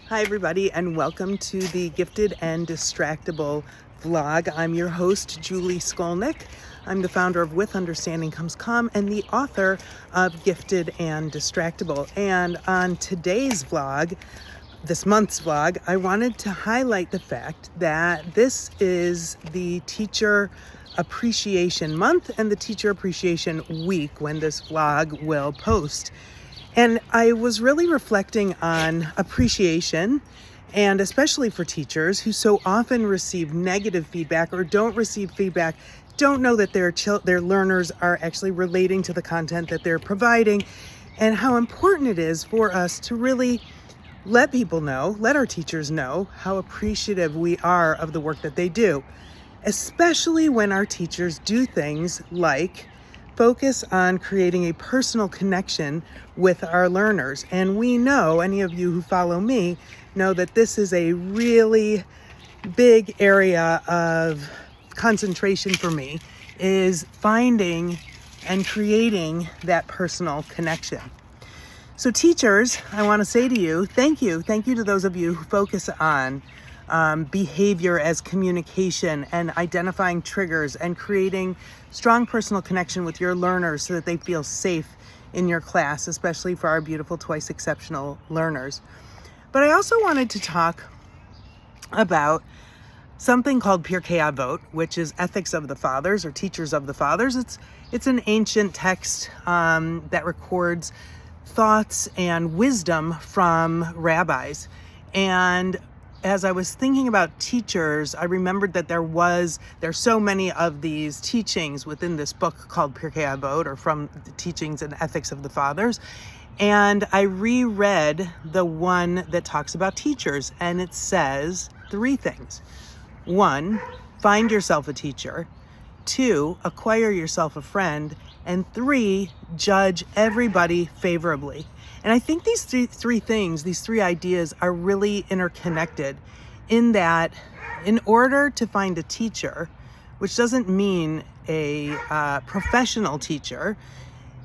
Hi everybody, and welcome to the Gifted and Distractible vlog. I'm your host, Julie Skolnick. I'm the founder of With Understanding Comes Calm and the author of Gifted and Distractible. And on today's vlog, this month's vlog, I wanted to highlight the fact that this is the Teacher Appreciation Month and the Teacher Appreciation Week when this vlog will post. And I was really reflecting on appreciation, and especially for teachers who so often receive negative feedback or don't receive feedback, don't know that their learners are actually relating to the content that they're providing, and how important it is for us to really let people know, let our teachers know how appreciative we are of the work that they do, especially when our teachers do things like focus on creating a personal connection with our learners. And we know, any of you who follow me know, that this is a really big area of concentration for me, is finding and creating that personal connection. So teachers, I want to say to you, thank you to those of you who focus on behavior as communication and identifying triggers and creating strong personal connection with your learners so that they feel safe in your class, especially for our beautiful twice exceptional learners. But I also wanted to talk about something called Pirkei Avot, which is Ethics of the Fathers or Teachers of the Fathers. It's an ancient text that records thoughts and wisdom from rabbis. And as I was thinking about teachers, I remembered that there's so many of these teachings within this book called Pirkei Avot, or from the Teachings and Ethics of the Fathers. And I reread the one that talks about teachers, and it says 3 things. 1, find yourself a teacher. 2, acquire yourself a friend. And 3, judge everybody favorably. And I think these three things, these 3 ideas, are really interconnected, in that in order to find a teacher, which doesn't mean a professional teacher,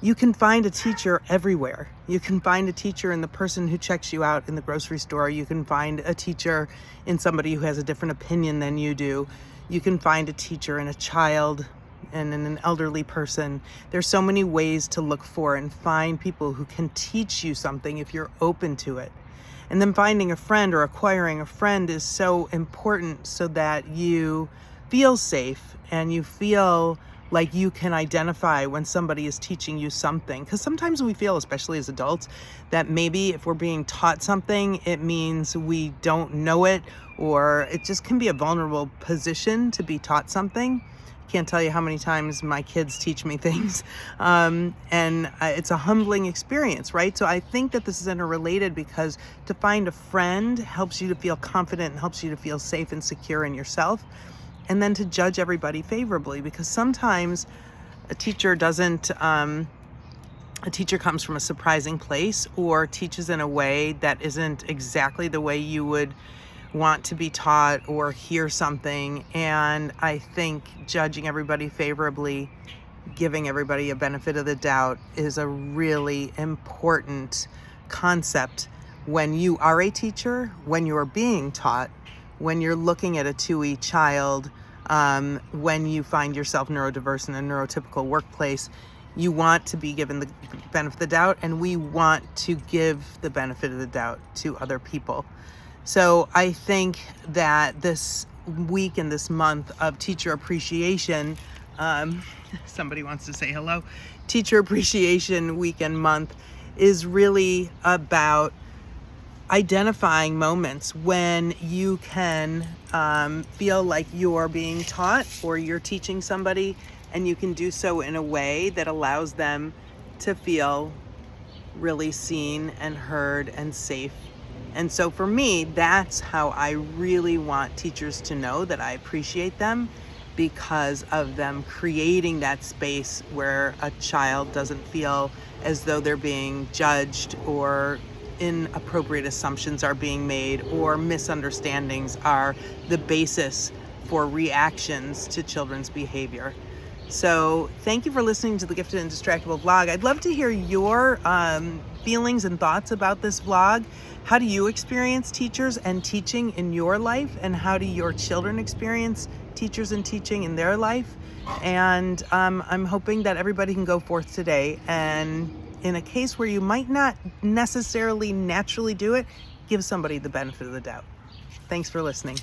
you can find a teacher everywhere. You can find a teacher in the person who checks you out in the grocery store. You can find a teacher in somebody who has a different opinion than you do. You can find a teacher in a child and in an elderly person. There's so many ways to look for and find people who can teach you something if you're open to it. And then finding a friend or acquiring a friend is so important, so that you feel safe and you feel like you can identify when somebody is teaching you something. Because sometimes we feel, especially as adults, that maybe if we're being taught something, it means we don't know it, or it just can be a vulnerable position to be taught something. Can't tell you how many times my kids teach me things, and it's a humbling experience, right? So I think that this is interrelated, because to find a friend helps you to feel confident and helps you to feel safe and secure in yourself, and then to judge everybody favorably, because sometimes a teacher comes from a surprising place, or teaches in a way that isn't exactly the way you would want to be taught or hear something. And I think judging everybody favorably, giving everybody a benefit of the doubt, is a really important concept when you are a teacher, when you're being taught, when you're looking at a 2E child, when you find yourself neurodiverse in a neurotypical workplace. You want to be given the benefit of the doubt, and we want to give the benefit of the doubt to other people. So I think that this week and this month of Teacher Appreciation, somebody wants to say hello, Teacher Appreciation Week and Month, is really about identifying moments when you can feel like you're being taught or you're teaching somebody, and you can do so in a way that allows them to feel really seen and heard and safe. And so for me, that's how I really want teachers to know that I appreciate them, because of them creating that space where a child doesn't feel as though they're being judged, or inappropriate assumptions are being made, or misunderstandings are the basis for reactions to children's behavior. So thank you for listening to the Gifted and Distractible vlog. I'd love to hear your feelings and thoughts about this vlog. How do you experience teachers and teaching in your life? And how do your children experience teachers and teaching in their life? And I'm hoping that everybody can go forth today, and in a case where you might not necessarily naturally do it, give somebody the benefit of the doubt. Thanks for listening.